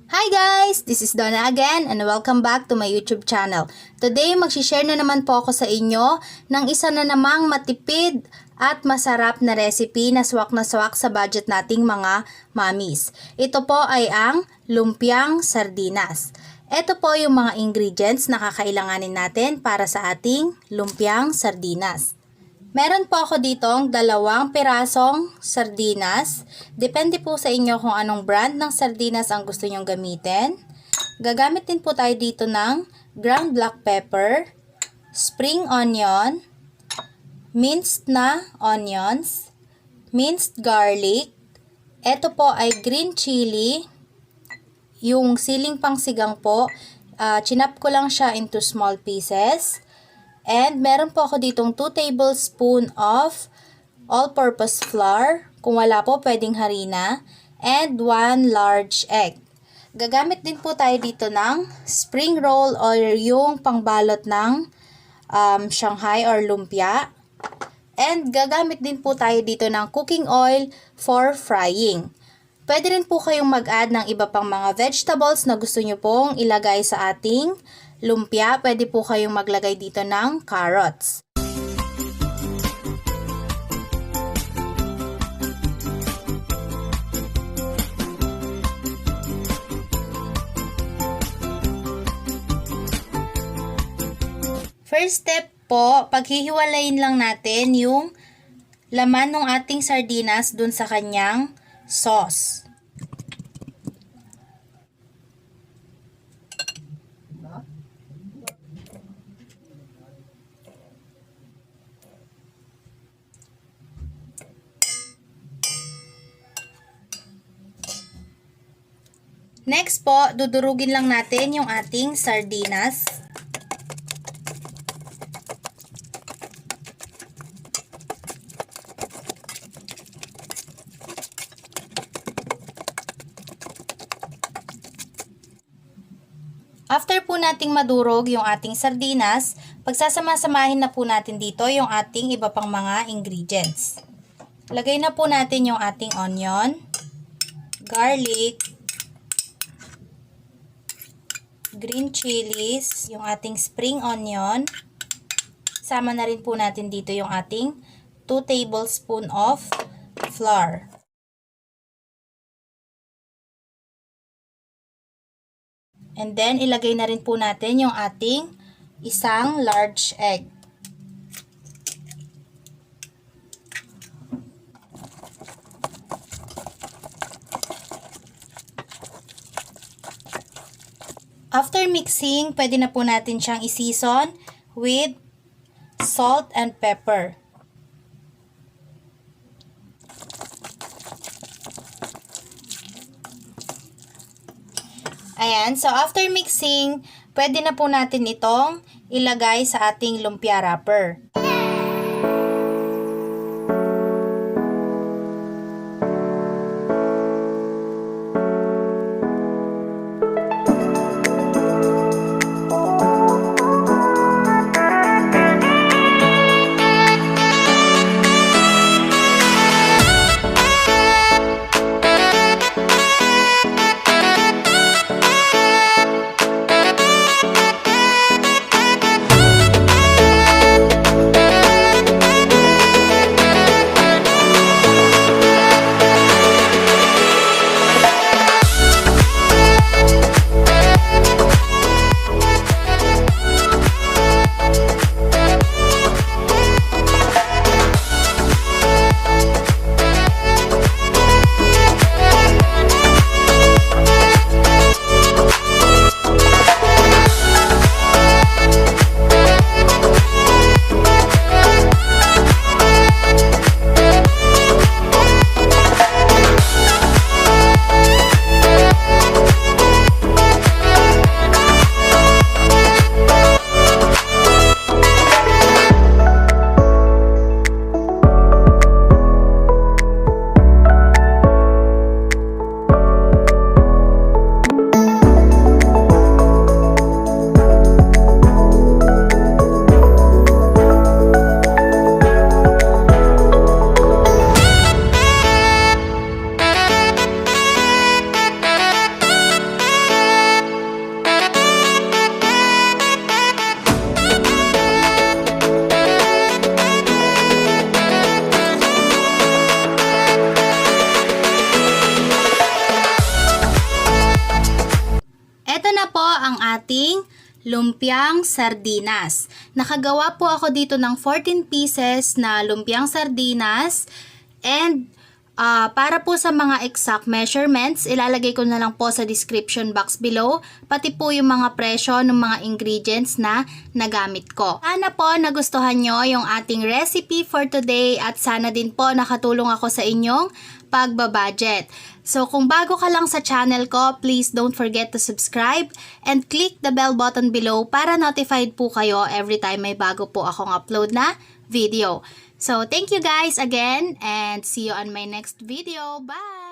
Hi guys! This is Donna again and welcome back to my YouTube channel. Today, magsishare na naman po ako sa inyo ng isa na namang matipid at masarap na recipe na swak sa budget nating mga mommies. Ito po ay ang lumpiang sardinas. Ito po yung mga ingredients na kakailanganin natin para sa ating lumpiang sardinas. Meron po ako ditong 2 pirasong sardinas. Depende po sa inyo kung anong brand ng sardinas ang gusto nyong gamitin. Gagamit din po tayo dito ng ground black pepper, spring onion, minced na onions, minced garlic. Ito po ay green chili. Yung siling pangsigang po, chinap ko lang siya into small pieces. And meron po ako ditong 2 tablespoon of all-purpose flour. Kung wala po, pwedeng harina. And 1 large egg. Gagamit din po tayo dito ng spring roll or yung pangbalot ng Shanghai or lumpia. And gagamit din po tayo dito ng cooking oil for frying. Pwede rin po kayong mag-add ng iba pang mga vegetables na gusto nyo pong ilagay sa ating lumpia. Pwede po kayong maglagay dito ng carrots. First step po, paghihiwalayin lang natin yung laman ng ating sardinas dun sa kanyang sauce. Next po, dudurugin lang natin yung ating sardinas. After po nating madurog yung ating sardinas, pagsasama-samahin na po natin dito yung ating iba pang mga ingredients. Lagay na po natin yung ating onion, garlic, green chilies, yung ating spring onion. Sama na rin po natin dito yung ating 2 tablespoon of flour. And then, ilagay na rin po natin yung ating 1 large egg. After mixing, pwede na po natin siyang i-season with salt and pepper. Ayan, so after mixing, pwede na po natin itong ilagay sa ating lumpia wrapper. ang ating lumpiang sardinas. Nakagawa po ako dito ng 14 pieces na lumpiang sardinas. And para po sa mga exact measurements, ilalagay ko na lang po sa description box below, pati po yung mga presyo ng mga ingredients na nagamit ko. Sana po nagustuhan nyo yung ating recipe for today at sana din po nakatulong ako sa inyong pagbabudget. So kung bago ka lang sa channel ko, please don't forget to subscribe and click the bell button below para notified po kayo every time may bago po akong upload na video. So, thank you guys again and see you on my next video. Bye!